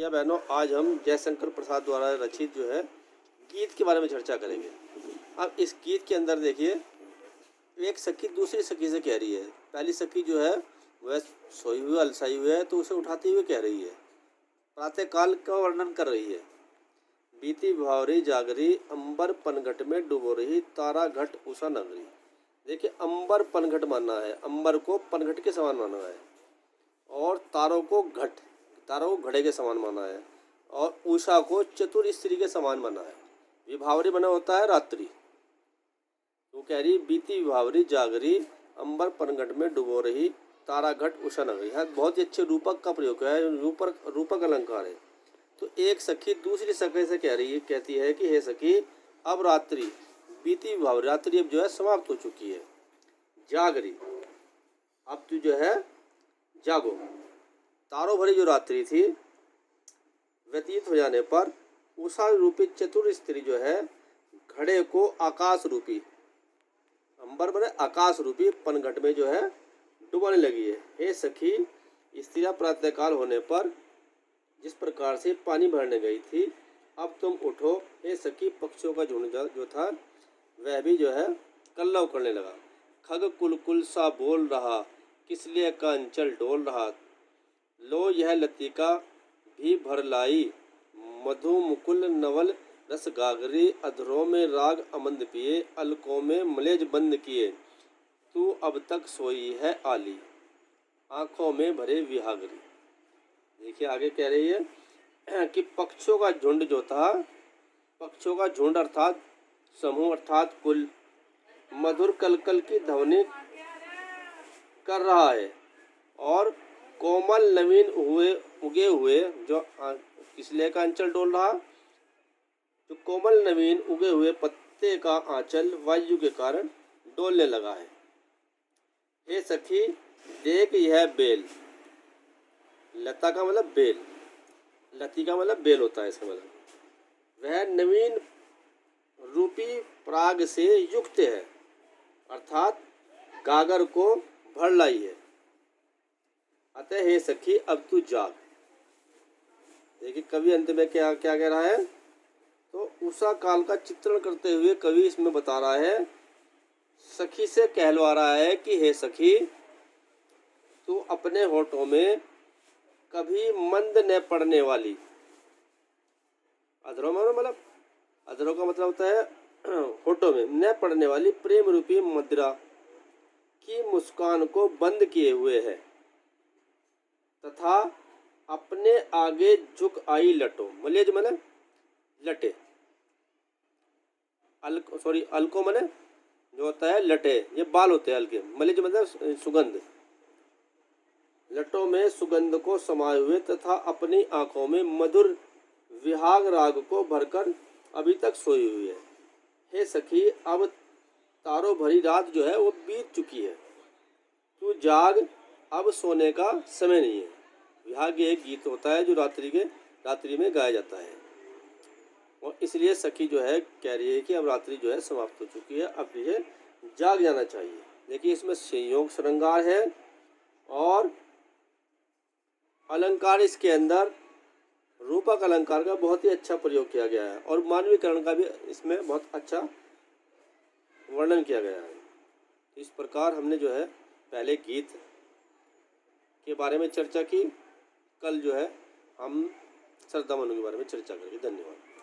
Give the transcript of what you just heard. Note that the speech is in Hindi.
या बहनों, आज हम जयशंकर प्रसाद द्वारा रचित जो है गीत के बारे में चर्चा करेंगे। अब इस गीत के अंदर देखिए, एक सखी दूसरी सखी से कह रही है। पहली सखी जो है वह सोई हुई अलसाई हुई है, तो उसे उठाते हुए कह रही है, प्रातःकाल का वर्णन कर रही है। बीती भावरी जागरी, अंबर पनघट में डूबो रही, तारा घट उषा नगरी। देखिए, अंबर पनघट मानना है, अंबर को पनघट के समान माना है, और तारों को घड़े के समान माना है, और उषा को चतुर स्त्री के समान माना है। विभावरी बना होता है रात्रि। तो कह रही बीती विभावरी जागरी, अंबर पनघट में डुबो रही, तारा घट उषा नगरी। यहाँ बहुत ही अच्छे रूपक का प्रयोग है, रूपक अलंकार है। तो एक सखी दूसरी सखी से कहती है कि हे सखी, अब रात्रि बीती विभावरी, रात्रि अब जो है समाप्त हो चुकी है। जागरी, अब तू जो है जागो। तारों भरी जो रात्रि थी व्यतीत हो जाने पर उषा रूपी चतुर स्त्री जो है घड़े को आकाश रूपी, अंबर बने आकाश रूपी पनघट में जो है डुबाने लगी है। हे सखी, स्त्रियां प्रातःकाल होने पर जिस प्रकार से पानी भरने गई थी, अब तुम उठो। हे सखी, पक्षियों का झुंड जो था वह भी जो है कल्लव करने लगा। खग कुल सा बोल रहा, किसलिए का अंचल डोल रहा। लो यह लतिका भी भर लाई, मधु मुकुल नवल रस गागरी। अधरों में राग अमंद पिए, अलकों में मलेज बंद किए। तू अब तक सोई है आली, आंखों में भरे विहागरी। देखिए आगे कह रही है कि पक्षियों का झुंड जो था, पक्षियों का झुंड अर्थात समूह अर्थात कुल, मधुर कलकल की ध्वनि कर रहा है, और कोमल नवीन उगे हुए जो किसले का अंचल डोल रहा, जो कोमल नवीन उगे हुए पत्ते का आंचल वायु के कारण डोलने लगा है। हे सखी, देख यह बेल, लता का मतलब बेल, लती का मतलब बेल होता है, इसका मतलब वह नवीन रूपी प्राग से युक्त है, अर्थात गागर को भर लाई है। अतः हे सखी, अब तू जाग। देखिए कवि अंत में क्या क्या कह रहा है, तो उषा काल का चित्रण करते हुए कवि इसमें बता रहा है, सखी से कहलवा रहा है कि हे सखी, तू अपने होठों में कभी मंद न पड़ने वाली, अधरों में मतलब अधरों का मतलब होता है होठों में न पड़ने वाली प्रेम रूपी मदिरा की मुस्कान को बंद किए हुए है, तथा अपने आगे झुक आई लटो। मलेज मने लटे, अलको मने जो होता है लटे, ये बाल होते हैं हल्के। मलेज मतलब सुगंध, लटों में सुगंध को समाये हुए तथा अपनी आंखों में मधुर विहाग राग को भरकर अभी तक सोई हुई है। हे सखी, अब तारों भरी रात जो है वो बीत चुकी है, तू जाग, अब सोने का समय नहीं है। विहाग एक गीत होता है जो रात्रि में गाया जाता है, और इसलिए सखी जो है कह रही है कि अब रात्रि जो है समाप्त हो चुकी है, अब ये जाग जाना चाहिए। देखिए इसमें संयोग श्रृंगार है, और अलंकार इसके अंदर रूपक अलंकार का बहुत ही अच्छा प्रयोग किया गया है, और मानवीकरण का भी इसमें बहुत अच्छा वर्णन किया गया है। इस प्रकार हमने जो है पहले गीत के बारे में चर्चा की। कल जो है हम श्रद्धा मनु के बारे में चर्चा करेंगे। धन्यवाद।